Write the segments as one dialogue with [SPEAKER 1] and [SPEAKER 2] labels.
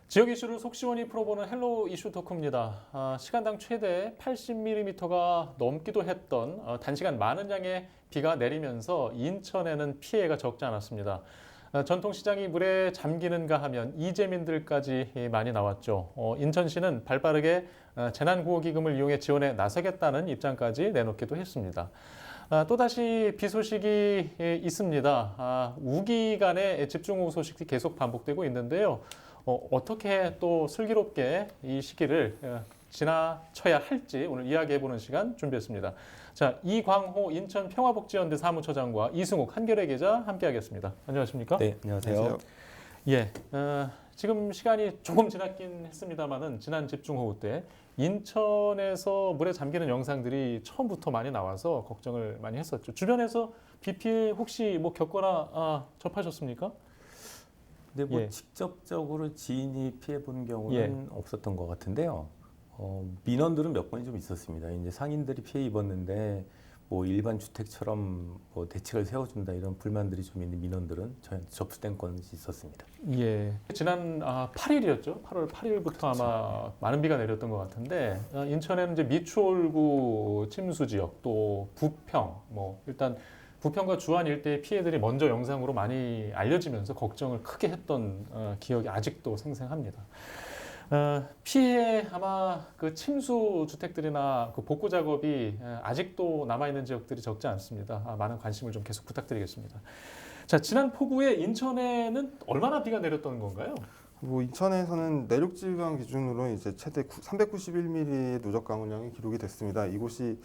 [SPEAKER 1] 지역 이슈를 속 시원히 풀어보는 헬로 이슈 토크입니다. 시간당 최대 80mm가 넘기도 했던 단시간 많은 양의 비가 내리면서 인천에는 피해가 적지 않았습니다. 전통시장이 물에 잠기는가 하면 이재민들까지 많이 나왔죠. 인천시는 발빠르게 재난구호기금을 이용해 지원에 나서겠다는 입장까지 내놓기도 했습니다. 또다시 비 소식이 있습니다. 우기 간의 집중호우 소식이 계속 반복되고 있는데요. 어떻게 또 슬기롭게 이 시기를 지나쳐야 할지 오늘 이야기해보는 시간 준비했습니다. 자, 이광호 인천 평화복지연대 사무처장과 이승욱 한겨레 기자 함께하겠습니다. 안녕하십니까?
[SPEAKER 2] 네, 안녕하세요.
[SPEAKER 1] 예, 지금 시간이 조금 지났긴 했습니다만은 지난 집중호우 때 인천에서 물에 잠기는 영상들이 처음부터 많이 나와서 걱정을 많이 했었죠. 주변에서 비 피해 혹시 뭐 겪거나 접하셨습니까?
[SPEAKER 2] 근데 뭐
[SPEAKER 1] 예.
[SPEAKER 2] 직접적으로 지인이 피해 본 경우는
[SPEAKER 1] 예.
[SPEAKER 2] 없었던 것 같은데요. 민원들은 몇 번이 좀 있었습니다. 이제 상인들이 피해 입었는데 뭐 일반 주택처럼 뭐 대책을 세워준다 이런 불만들이 좀 있는 민원들은 저희한테 접수된 건이 있었습니다.
[SPEAKER 1] 예. 지난 8일이었죠. 8월 8일부터
[SPEAKER 2] 그렇죠.
[SPEAKER 1] 아마 많은 비가 내렸던 것 같은데 인천에는 이제 미추홀구 침수 지역 또 부평 뭐 일단 부평과 주안 일대의 피해들이 먼저 영상으로 많이 알려지면서 걱정을 크게 했던 기억이 아직도 생생합니다. 피해 아마 그 침수 주택들이나 그 복구 작업이 아직도 남아 있는 지역들이 적지 않습니다. 많은 관심을 좀 계속 부탁드리겠습니다. 자, 지난 폭우에 인천에는 얼마나 비가 내렸던 건가요?
[SPEAKER 3] 뭐 인천에서는 내륙지방 기준으로 이제 최대 391mm의 누적 강우량이 기록이 됐습니다. 이곳이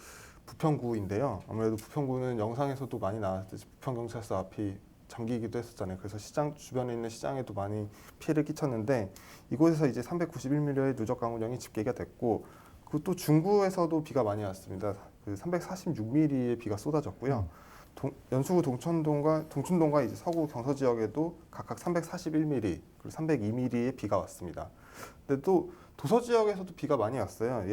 [SPEAKER 3] 부평구인데요. 아무래도 부평구는 영상에서도 많이 나왔듯이 부평경찰서 앞이 잠기기도 했었잖아요. 그래서 시장 주변에 있는 시장에도 많이 피해를 끼쳤는데 이곳에서 이제 391mm의 누적 강우량이 집계가 됐고 그또 중구에서도 비가 많이 왔습니다. 그 346mm의 비가 쏟아졌고요. 연수구 동춘동과 이제 서구 경서 지역에도 각각 341mm 그리고 302mm의 비가 왔습니다. 근데 또 도서 지역에서도 비가 많이 왔어요.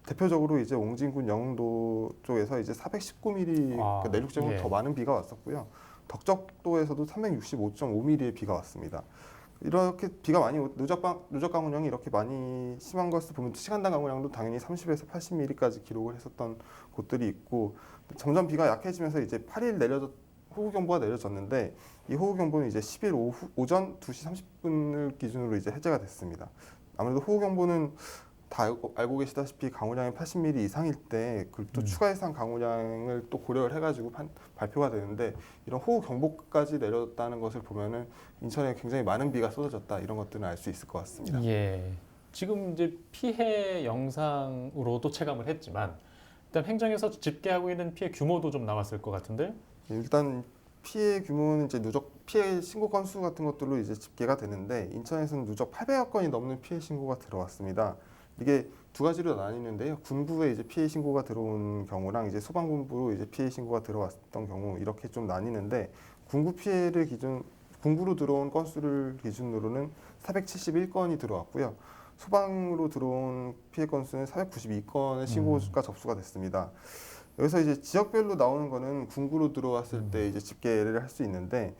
[SPEAKER 3] 대표적으로 이제 옹진군 영흥도 쪽에서 이제 419mm 그러니까 내륙 지역은 더 많은 비가 왔었고요. 덕적도에서도 365.5mm의 비가 왔습니다. 이렇게 비가 많이 누적 강우량이 이렇게 많이 심한 것을 보면 시간당 강우량도 당연히 30에서 80mm까지 기록을 했었던 곳들이 있고 점점 비가 약해지면서 이제 8일 호우경보가 내려졌는데 이 호우경보는 이제 10일 오전 2시 30분을 기준으로 이제 해제가 됐습니다. 아무래도 호우경보는 다 알고 계시다시피 강우량이 80mm 이상일 때 또 추가 예상 강우량을 또 고려를 해가지고 발표가 되는데 이런 호우 경보까지 내렸다는 것을 보면은 인천에 굉장히 많은 비가 쏟아졌다 이런 것들은 알 수 있을 것 같습니다.
[SPEAKER 1] 예. 지금 이제 피해 영상으로도 체감을 했지만 일단 행정에서 집계하고 있는 피해 규모도 좀 나왔을 것 같은데요.
[SPEAKER 3] 일단 피해 규모는 이제 누적 피해 신고 건수 같은 것들로 이제 집계가 되는데 인천에서는 누적 800여 건이 넘는 피해 신고가 들어왔습니다. 이게 두 가지로 나뉘는데요. 군부에 이제 피해 신고가 들어온 경우랑 이제 소방군부로 이제 피해 신고가 들어왔던 경우 이렇게 좀 나뉘는데 군부로 들어온 건수를 기준으로는 471건이 들어왔고요. 소방으로 들어온 피해 건수는 492건의 신고가 접수가 됐습니다. 여기서 이제 지역별로 나오는 거는 군구로 들어왔을 때 이제 집계를 할 수 있는데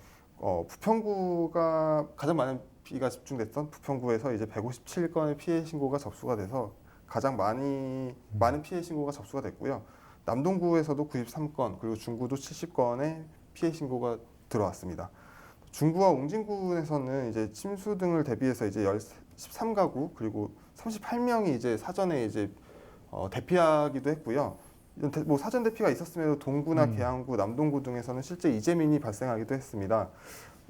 [SPEAKER 3] 부평구가 가장 많은 비가 집중됐던 부평구에서 이제 157건의 피해 신고가 접수가 돼서 가장 많은 피해 신고가 접수가 됐고요. 남동구에서도 93건 그리고 중구도 70건의 피해 신고가 들어왔습니다. 중구와 옹진군에서는 이제 침수 등을 대비해서 이제 13가구 그리고 38명이 이제 사전에 이제 대피하기도 했고요. 뭐 사전 대피가 있었음에도 동구나 계양구, 남동구 등에서는 실제 이재민이 발생하기도 했습니다.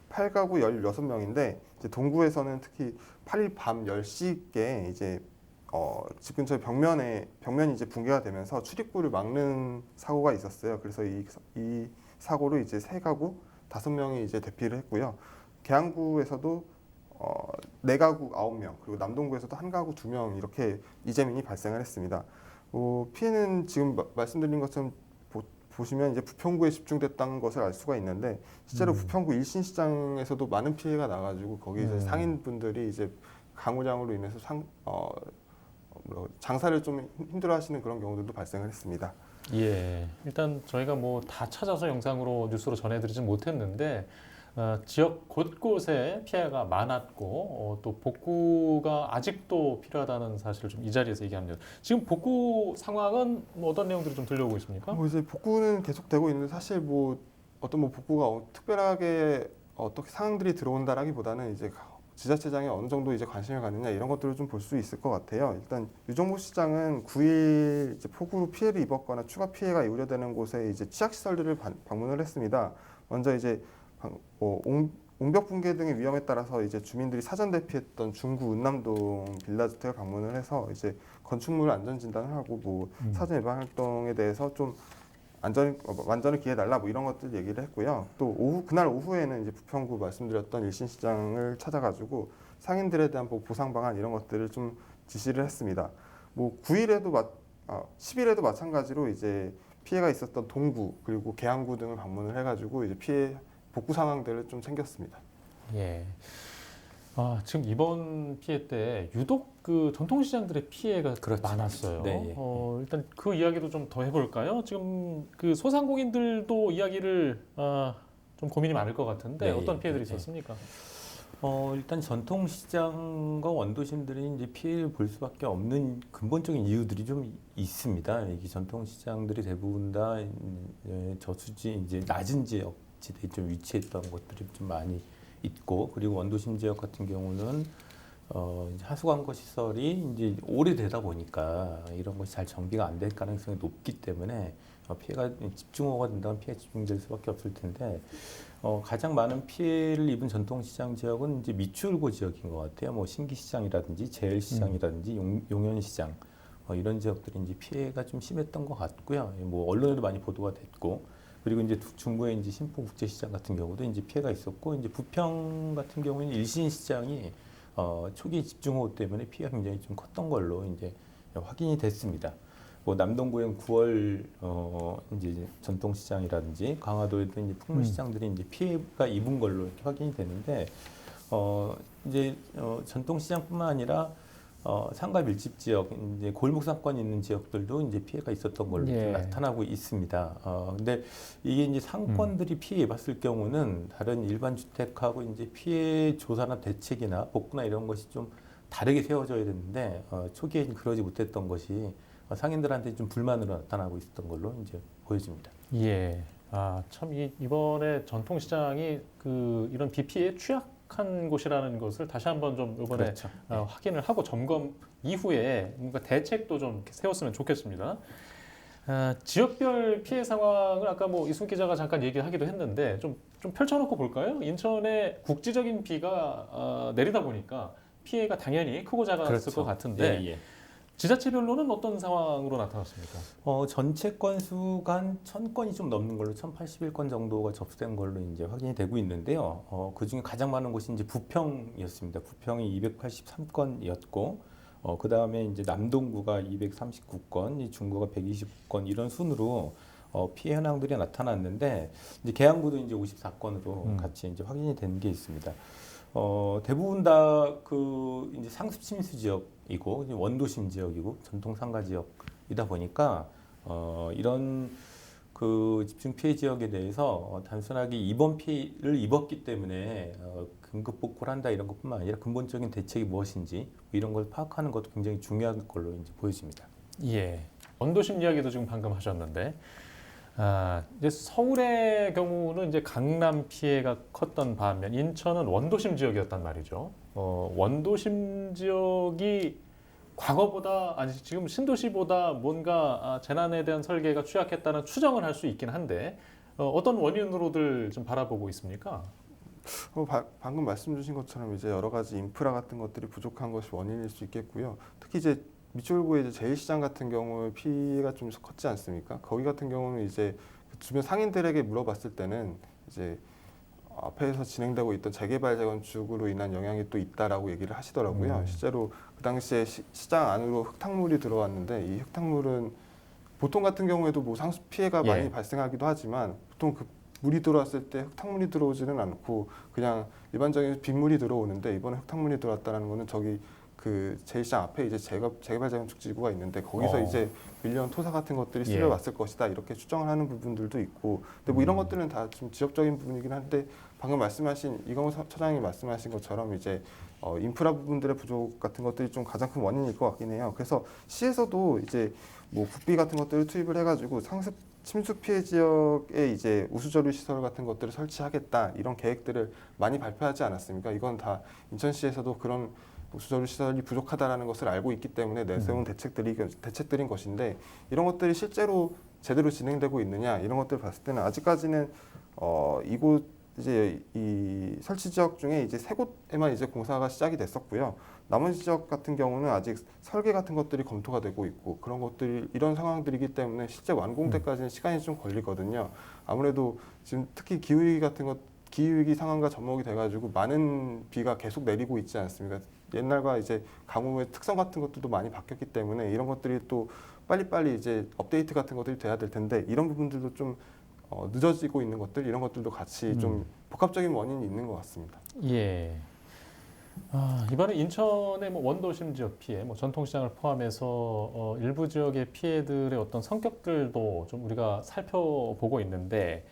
[SPEAKER 3] 8가구 16명인데 이제 동구에서는 특히 8일 밤 10시께 이제 집 근처 벽면이 이제 붕괴가 되면서 출입구를 막는 사고가 있었어요. 그래서 이 사고로 이제 3가구 5명이 이제 대피를 했고요. 계양구에서도 4가구 9명 그리고 남동구에서도 1가구 2명 이렇게 이재민이 발생을 했습니다. 피해는 지금 말씀드린 것처럼 보시면 이제 부평구에 집중됐다는 것을 알 수가 있는데 실제로 부평구 일신시장에서도 많은 피해가 나가지고 거기 이제 상인분들이 이제 강우량으로 인해서 장사를 좀 힘들어하시는 그런 경우들도 발생을 했습니다.
[SPEAKER 1] 예. 일단 저희가 뭐 다 찾아서 영상으로 뉴스로 전해드리진 못했는데 지역 곳곳에 피해가 많았고 또 복구가 아직도 필요하다는 사실을 좀 이 자리에서 얘기합니다. 지금 복구 상황은 뭐 어떤 내용들이 좀 들려오고 있습니까?
[SPEAKER 3] 뭐 이제 복구는 계속되고 있는데 사실 뭐 어떤 뭐 복구가 특별하게 어떻게 상황들이 들어온다라기보다는 이제 지자체장이 어느 정도 이제 관심을 갖느냐 이런 것들을 좀 볼 수 있을 것 같아요. 일단 유정보 시장은 9일 이제 폭우로 피해를 입었거나 추가 피해가 우려되는 곳에 이제 취약 시설들을 방문을 했습니다. 먼저 이제 옹벽 붕괴 등의 위험에 따라서 이제 주민들이 사전 대피했던 중구 은남동 빌라주택을 방문을 해서 이제 건축물 안전 진단을 하고 뭐 사전 예방 활동에 대해서 좀 완전을 기해달라 뭐 이런 것들 얘기를 했고요. 또 그날 오후에는 이제 부평구 말씀드렸던 일신시장을 찾아가지고 상인들에 대한 뭐 보상 방안 이런 것들을 좀 지시를 했습니다. 뭐 10일에도 마찬가지로 이제 피해가 있었던 동구 그리고 계양구 등을 방문을 해가지고 이제 피해 복구 상황들을 좀 챙겼습니다.
[SPEAKER 1] 예. 지금 이번 피해 때 유독 그 전통시장들의 피해가
[SPEAKER 2] 그렇죠.
[SPEAKER 1] 많았어요.
[SPEAKER 2] 네, 예.
[SPEAKER 1] 일단 그 이야기도 좀 더 해볼까요? 지금 그 소상공인들도 이야기를 좀 고민이 많을 것 같은데
[SPEAKER 2] 네,
[SPEAKER 1] 어떤 피해들이
[SPEAKER 2] 네.
[SPEAKER 1] 있었습니까?
[SPEAKER 2] 일단 전통시장과 원도심들이 이제 피해를 볼 수밖에 없는 근본적인 이유들이 좀 있습니다. 이 전통시장들이 대부분 다 저수지 이제 낮은 지역지대에 좀 위치했던 것들이 좀 많이 있고, 그리고 원도심 지역 같은 경우는 이제 하수관거 시설이 이제 오래되다 보니까 이런 것이 잘 정비가 안 될 가능성이 높기 때문에 피해가 집중호우가 된다면 피해가 집중될 수밖에 없을 텐데, 가장 많은 피해를 입은 전통시장 지역은 이제 미추홀고 지역인 것 같아요. 뭐 신기시장이라든지 제일시장이라든지 용현시장 이런 지역들이 이제 피해가 좀 심했던 것 같고요. 뭐 언론에도 많이 보도가 됐고, 그리고 이제 중구의 이제 신포국제시장 같은 경우도 이제 피해가 있었고, 이제 부평 같은 경우는 일신시장이 초기 집중호우 때문에 피해가 굉장히 좀 컸던 걸로 이제 확인이 됐습니다. 뭐 남동구의 9월 이제 전통시장이라든지 강화도에도 이제 풍물시장들이 이제 피해가 입은 걸로 이렇게 확인이 되는데, 이제 전통시장뿐만 아니라 상가 밀집 지역, 이제 골목 상권이 있는 지역들도 이제 피해가 있었던 걸로
[SPEAKER 1] 예.
[SPEAKER 2] 나타나고 있습니다. 근데 이게 이제 상권들이 피해 입었을 경우는 다른 일반 주택하고 이제 피해 조사나 대책이나 복구나 이런 것이 좀 다르게 세워져야 되는데, 초기에 그러지 못했던 것이 상인들한테 좀 불만으로 나타나고 있었던 걸로 이제 보여집니다.
[SPEAKER 1] 예. 참 이번에 전통시장이 이런 비 피해에 취약한 곳이라는 것을 다시 한번 좀 이번에
[SPEAKER 2] 그렇죠.
[SPEAKER 1] 확인을 하고 점검 이후에 뭔가 대책도 좀 이렇게 세웠으면 좋겠습니다. 지역별 피해 상황을 아까 뭐 이순 기자가 잠깐 얘기하기도 했는데 좀 펼쳐놓고 볼까요? 인천에 국지적인 비가 내리다 보니까 피해가 당연히 크고 작았을
[SPEAKER 2] 그렇죠.
[SPEAKER 1] 것 같은데
[SPEAKER 2] 예.
[SPEAKER 1] 지자체별로는 어떤 상황으로 나타났습니까?
[SPEAKER 2] 전체 건수가 한 1000건이 좀 넘는 걸로 1081건 정도가 접수된 걸로 이제 확인이 되고 있는데요. 그 중에 가장 많은 곳이 이제 부평이었습니다. 부평이 283건이었고, 그 다음에 이제 남동구가 239건, 중구가 129건 이런 순으로 피해 현황들이 나타났는데, 이제 계양구도 이제 54건으로 같이 이제 확인이 된 게 있습니다. 대부분 다 이제 상습 침수 지역이고 원도심 지역이고 전통 상가 지역이다 보니까 이런 집중 피해 지역에 대해서 단순하게 이번 피해를 입었기 때문에 긴급 복구를 한다 이런 것뿐만 아니라 근본적인 대책이 무엇인지 이런 걸 파악하는 것도 굉장히 중요한 걸로 이제 보여집니다.
[SPEAKER 1] 예. 원도심 이야기도 지금 방금 하셨는데, 이제 서울의 경우는 이제 강남 피해가 컸던 반면 인천은 원도심 지역이었단 말이죠. 원도심 지역이 과거보다 아니 지금 신도시보다 뭔가 재난에 대한 설계가 취약했다는 추정을 할 수 있긴 한데 어떤 원인으로들 좀 바라보고 있습니까?
[SPEAKER 3] 방금 말씀 주신 것처럼 이제 여러 가지 인프라 같은 것들이 부족한 것이 원인일 수 있겠고요. 특히 이제 미추홀구의 이제 제일시장 같은 경우 피해가 좀 컸지 않습니까? 거기 같은 경우는 이제 주변 상인들에게 물어봤을 때는 이제 앞에서 진행되고 있던 재개발 재건축으로 인한 영향이 또 있다라고 얘기를 하시더라고요. 실제로 그 당시에 시장 안으로 흙탕물이 들어왔는데 이 흙탕물은 보통 같은 경우에도 뭐 상습 피해가
[SPEAKER 1] 예.
[SPEAKER 3] 많이 발생하기도 하지만 보통 물이 들어왔을 때 흙탕물이 들어오지는 않고 그냥 일반적인 빗물이 들어오는데 이번에 흙탕물이 들어왔다는 거는 저기 제일시장 앞에 이제 재개발 재건축 지구가 있는데 거기서 이제 밀려온 토사 같은 것들이 쓸려왔을 것이다 이렇게 추정을 하는 부분들도 있고, 근데 뭐 이런 것들은 다 좀 지역적인 부분이긴 한데 방금 말씀하신 이광호 처장이 말씀하신 것처럼 이제 인프라 부분들의 부족 같은 것들이 좀 가장 큰 원인일 것 같긴 해요. 그래서 시에서도 이제 뭐 국비 같은 것들을 투입을 해가지고 상습 침수 피해 지역에 이제 우수저류 시설 같은 것들을 설치하겠다 이런 계획들을 많이 발표하지 않았습니까? 이건 다 인천시에서도 그런 우수저류 시설이 부족하다라는 것을 알고 있기 때문에 내세운 대책들인 것인데 이런 것들이 실제로 제대로 진행되고 있느냐 이런 것들을 봤을 때는 아직까지는 이곳 이제 이 설치 지역 중에 이제 세 곳에만 이제 공사가 시작이 됐었고요. 나머지 지역 같은 경우는 아직 설계 같은 것들이 검토가 되고 있고 그런 것들이 이런 상황들이기 때문에 실제 완공 때까지는 시간이 좀 걸리거든요. 아무래도 지금 특히 기후위기 같은 것 기후위기 상황과 접목이 돼가지고 많은 비가 계속 내리고 있지 않습니까? 옛날과 이제 강우의 특성 같은 것들도 많이 바뀌었기 때문에 이런 것들이 또 빨리빨리 이제 업데이트 같은 것들이 돼야 될 텐데 이런 부분들도 좀 늦어지고 있는 것들 이런 것들도 같이 좀 복합적인 원인이 있는 것 같습니다.
[SPEAKER 1] 예. 이번에 인천의 뭐 원도심 지역 피해, 뭐 전통시장을 포함해서 일부 지역의 피해들의 어떤 성격들도 좀 우리가 살펴보고 있는데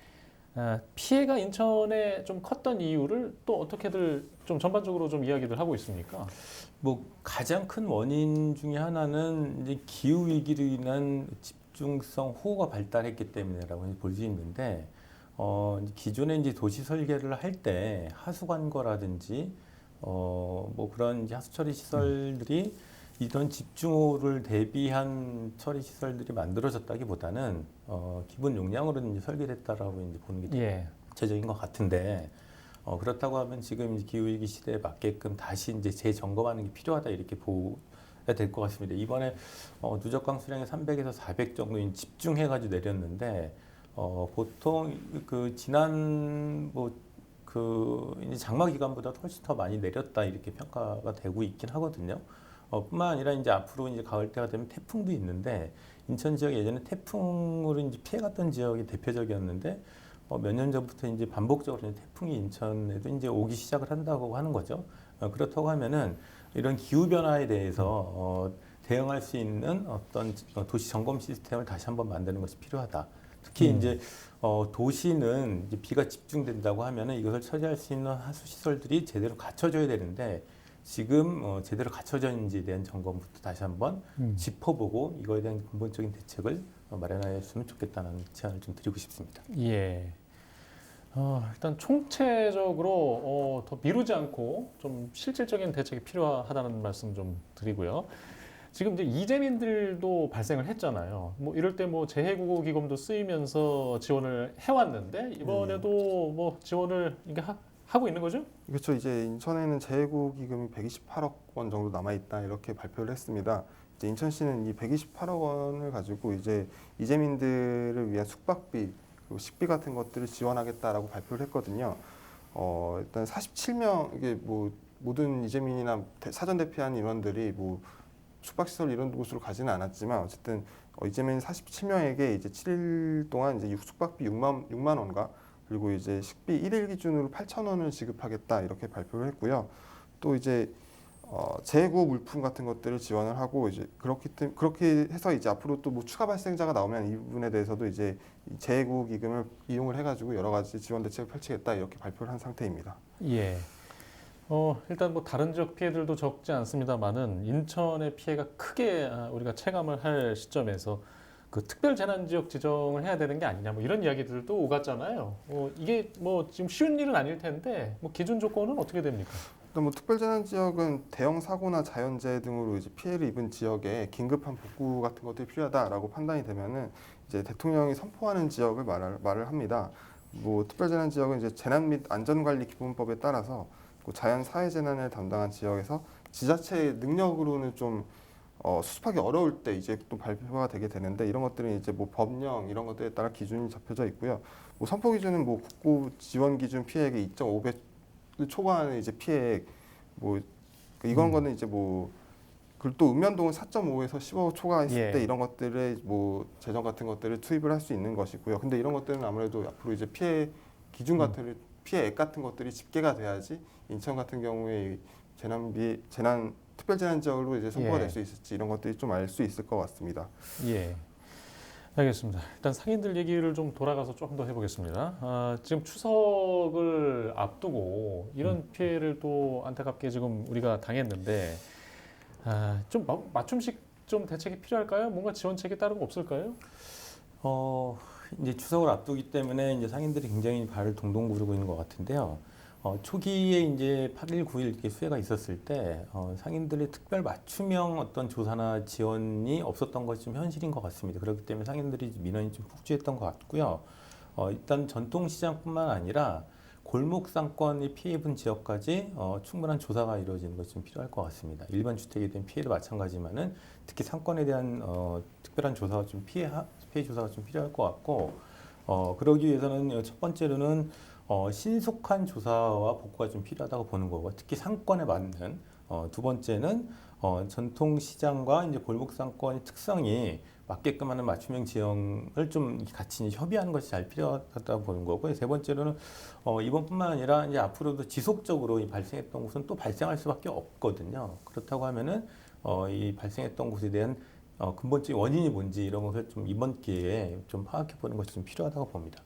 [SPEAKER 1] 피해가 인천에 좀 컸던 이유를 또 어떻게들 좀 전반적으로 좀 이야기들 하고 있습니까?
[SPEAKER 2] 뭐 가장 큰 원인 중에 하나는 이제 기후 위기로 인한 집중성 호우가 발달했기 때문이라고 볼 수 있는데 기존에 이제 도시 설계를 할 때 하수관거라든지 뭐 그런 이제 하수 처리 시설들이 이런 집중호우를 대비한 처리 시설들이 만들어졌다기보다는 기본 용량으로는 이제 설계됐다라고 이제 보는 게 대체적인 것 같은데 그렇다고 하면 지금 이제 기후위기 시대에 맞게끔 다시 이제 재점검하는 게 필요하다 이렇게 보야 될 것 같습니다. 이번에 누적강 수량이 300에서 400 정도 집중해가지고 내렸는데 보통 그 지난 이제 장마 기간보다 훨씬 더 많이 내렸다 이렇게 평가가 되고 있긴 하거든요. 뿐만 아니라 이제 앞으로 이제 가을 때가 되면 태풍도 있는데 인천 지역 예전에 태풍으로 이제 피해갔던 지역이 대표적이었는데 몇 년 전부터 이제 반복적으로 이제 태풍이 인천에도 이제 오기 시작을 한다고 하는 거죠. 그렇다고 하면은 이런 기후 변화에 대해서 대응할 수 있는 어떤 도시 점검 시스템을 다시 한번 만드는 것이 필요하다. 특히 이제 도시는 이제 비가 집중된다고 하면은 이것을 처리할 수 있는 하수 시설들이 제대로 갖춰져야 되는데 지금 제대로 갖춰져 있는지에 대한 점검부터 다시 한번 짚어보고 이거에 대한 근본적인 대책을 마련하였으면 좋겠다는 제안을 좀 드리고 싶습니다.
[SPEAKER 1] 예. 일단 총체적으로 더 미루지 않고 좀 실질적인 대책이 필요하다는 말씀 좀 드리고요. 지금 이제 이재민들도 발생을 했잖아요. 뭐 이럴 때 뭐 재해구호기금도 쓰이면서 지원을 해왔는데 이번에도 뭐 지원을 이게 하고 있는 거죠?
[SPEAKER 3] 그렇죠. 이제 인천에는 재해구 기금이 128억 원 정도 남아 있다 이렇게 발표를 했습니다. 이제 인천시는 이 128억 원을 가지고 이제 이재민들을 위한 숙박비 그리고 식비 같은 것들을 지원하겠다라고 발표를 했거든요. 일단 47명 이게 뭐 모든 이재민이나 사전 대피한 인원들이 뭐 숙박시설 이런 곳으로 가지는 않았지만 어쨌든 이재민 47명에게 이제 7일 동안 이제 숙박비 6만 원과 그리고 이제 식비 1일 기준으로 8,000원을 지급하겠다 이렇게 발표를 했고요. 또 이제 재고 물품 같은 것들을 지원을 하고 이제 그렇게 해서 이제 앞으로 또 뭐 추가 발생자가 나오면 이 부분에 대해서도 이제 재고 기금을 이용을 해가지고 여러 가지 지원 대책을 펼치겠다 이렇게 발표를 한 상태입니다.
[SPEAKER 1] 예. 일단 뭐 다른 지역 피해들도 적지 않습니다만은 인천의 피해가 크게 우리가 체감을 할 시점에서 그 특별 재난 지역 지정을 해야 되는 게 아니냐 뭐 이런 이야기들도 오갔잖아요. 이게 뭐 지금 쉬운 일은 아닐 텐데 뭐 기준 조건은 어떻게 됩니까?
[SPEAKER 3] 일단 뭐 특별 재난 지역은 대형 사고나 자연재해 등으로 이제 피해를 입은 지역에 긴급한 복구 같은 것들이 필요하다라고 판단이 되면은 이제 대통령이 선포하는 지역을 말을 합니다. 뭐 특별 재난 지역은 이제 재난 및 안전관리 기본법에 따라서 자연 사회 재난을 담당한 지역에서 지자체의 능력으로는 좀 수습하기 어려울 때 이제 또 발표가 되게 되는데 이런 것들은 이제 뭐 법령 이런 것들에 따라 기준이 잡혀져 있고요. 뭐 선포 기준은 뭐 국고 지원 기준 피해액의 2.5배 초과하는 이제 피해액 뭐 이건 거는 이제 뭐 그리고 또 읍면동은 4.5에서 15 초과했을 때 이런 것들의 뭐 재정 같은 것들을 투입을 할 수 있는 것이고요. 근데 이런 것들은 아무래도 앞으로 이제 피해 기준 같은 피해액 같은 것들이 집계가 돼야지 인천 같은 경우에 재난 특별 재난 지역으로 이제 선포가 될 수 있을지 이런 것들이 좀 알 수 있을 것 같습니다.
[SPEAKER 1] 예. 알겠습니다. 일단 상인들 얘기를 좀 돌아가서 조금 더 해보겠습니다. 지금 추석을 앞두고 이런 피해를 또 안타깝게 지금 우리가 당했는데 좀 맞춤식 좀 대책이 필요할까요? 뭔가 지원책이 따로 없을까요?
[SPEAKER 2] 이제 추석을 앞두기 때문에 이제 상인들이 굉장히 발을 동동 구르고 있는 것 같은데요. 초기에 이제 8일, 9일 이렇게 수해가 있었을 때 상인들의 특별 맞춤형 어떤 조사나 지원이 없었던 것이 좀 현실인 것 같습니다. 그렇기 때문에 상인들이 민원이 좀 폭주했던 것 같고요. 일단 전통시장뿐만 아니라 골목 상권이 피해 입은 지역까지 충분한 조사가 이루어지는 것이 좀 필요할 것 같습니다. 일반 주택에 대한 피해도 마찬가지지만은 특히 상권에 대한 특별한 조사가 좀 피해 조사가 좀 필요할 것 같고 그러기 위해서는 첫 번째로는 신속한 조사와 복구가 좀 필요하다고 보는 거고 특히 상권에 맞는 두 번째는 전통 시장과 이제 골목 상권의 특성이 맞게끔 하는 맞춤형 지형을 좀 같이 협의하는 것이 잘 필요하다고 보는 거고요. 세 번째로는 이번뿐만 아니라 이제 앞으로도 지속적으로 이 발생했던 곳은 또 발생할 수밖에 없거든요. 그렇다고 하면은 이 발생했던 곳에 대한 근본적인 원인이 뭔지 이런 것을 좀 이번 기회에 좀 파악해 보는 것이 좀 필요하다고 봅니다.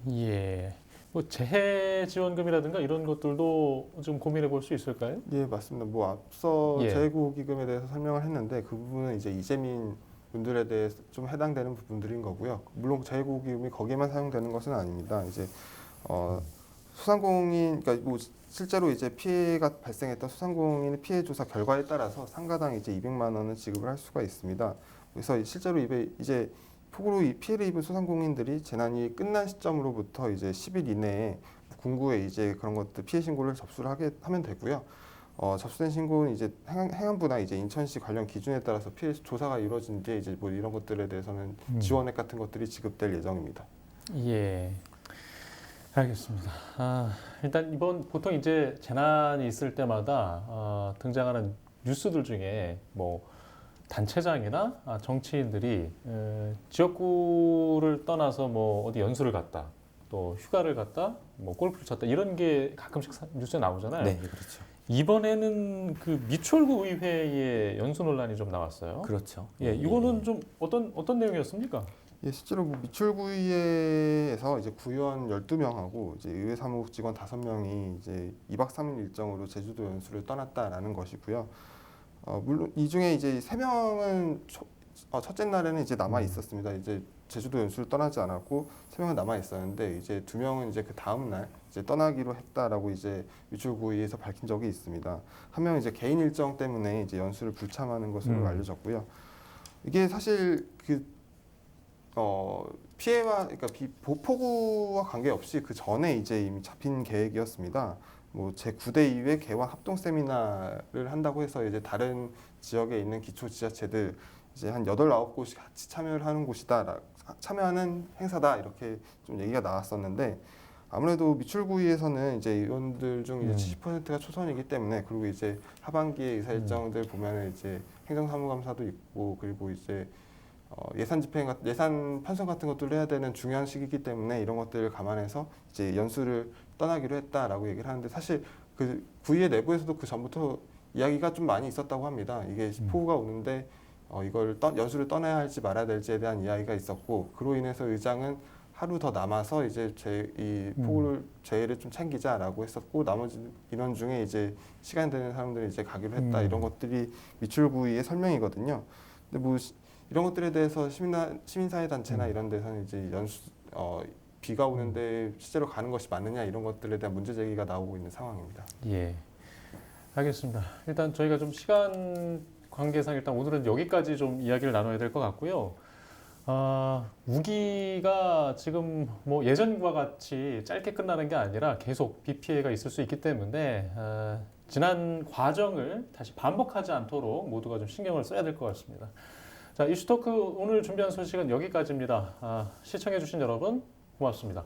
[SPEAKER 1] 예. 뭐 재해 지원금이라든가 이런 것들도 좀 고민해 볼 수 있을까요?
[SPEAKER 3] 예, 맞습니다. 뭐 앞서
[SPEAKER 1] 예.
[SPEAKER 3] 재구기금에 대해서 설명을 했는데 그 부분은 이제 이재민 분들에 대해서 좀 해당되는 부분들인 거고요. 물론 재구기금이 거기에만 사용되는 것은 아닙니다. 이제 소상공인, 그러니까 뭐 실제로 이제 피해가 발생했던 소상공인의 피해 조사 결과에 따라서 상가당 이제 200만 원을 지급을 할 수가 있습니다. 그래서 실제로 이제 폭우로 이 피해를 입은 소상공인들이 재난이 끝난 시점으로부터 이제 10일 이내에 군구에 이제 그런 것들 피해 신고를 접수를 하면 되고요. 접수된 신고는 이제 행안부나 이제 인천시 관련 기준에 따라서 피해 조사가 이루어진 뒤에 이제 뭐 이런 것들에 대해서는 지원액 같은 것들이 지급될 예정입니다.
[SPEAKER 1] 예. 알겠습니다. 일단 이번 보통 이제 재난이 있을 때마다 등장하는 뉴스들 중에 뭐 단체장이나 정치인들이 지역구를 떠나서 뭐 어디 연수를 갔다, 또 휴가를 갔다, 뭐 골프를 쳤다 이런 게 가끔씩 뉴스에 나오잖아요.
[SPEAKER 2] 네, 그렇죠.
[SPEAKER 1] 이번에는 그 미추홀구 의회의 연수 논란이 좀 나왔어요.
[SPEAKER 2] 그렇죠.
[SPEAKER 1] 예, 이거는 좀 어떤 내용이었습니까?
[SPEAKER 3] 예, 실제로 뭐 미출구의회에서 이제 구의원 12명하고 이제 의회 사무국 직원 5명이 이제 2박 3일 일정으로 제주도 연수를 떠났다라는 것이고요. 물론 이 중에 이제 3명은 첫째 날에는 이제 남아 있었습니다. 이제 제주도 연수를 떠나지 않았고 3명은 남아 있었는데 이제 2명은 이제 그 다음 날 이제 떠나기로 했다라고 이제 미출구의회에서 밝힌 적이 있습니다. 한 명은 이제 개인 일정 때문에 이제 연수를 불참하는 것으로 알려졌고요. 이게 사실 피해와 그러니까 폭우와 관계없이 그 전에 이제 이미 잡힌 계획이었습니다. 뭐 제9대 2회 개원 합동 세미나를 한다고 해서 이제 다른 지역에 있는 기초 지자체들 이제 한 8, 9곳이 같이 참여를 하는 곳이다. 참여하는 행사다. 이렇게 좀 얘기가 나왔었는데 아무래도 미출구의에서는 이제 의원들 중 이제 70%가 초선이기 때문에 그리고 이제 하반기에 의사 일정들 보면은 이제 행정사무감사도 있고 그리고 이제 예산 집행, 예산 편성 같은 것들을 해야 되는 중요한 시기이기 때문에 이런 것들을 감안해서 이제 연수를 떠나기로 했다라고 얘기를 하는데 사실 그 구의회 내부에서도 그 전부터 이야기가 좀 많이 있었다고 합니다. 이게 폭우가 오는데 이걸 연수를 떠나야 할지 말아야 될지에 대한 이야기가 있었고 그로 인해서 의장은 하루 더 남아서 이제 이 폭우를 재해를 좀 챙기자라고 했었고 나머지 인원 중에 이제 시간 되는 사람들이 이제 가기로 했다 이런 것들이 미출구의의 설명이거든요. 근데 뭐 이런 것들에 대해서 시민사회 단체나 이런 데서는 이제 비가 오는데 실제로 가는 것이 맞느냐 이런 것들에 대한 문제 제기가 나오고 있는 상황입니다.
[SPEAKER 1] 예, 알겠습니다. 일단 저희가 좀 시간 관계상 일단 오늘은 여기까지 좀 이야기를 나눠야 될 것 같고요. 우기가 지금 뭐 예전과 같이 짧게 끝나는 게 아니라 계속 비 피해가 있을 수 있기 때문에 지난 과정을 다시 반복하지 않도록 모두가 좀 신경을 써야 될 것 같습니다. 자, 이슈토크 오늘 준비한 소식은 여기까지입니다. 시청해주신 여러분 고맙습니다.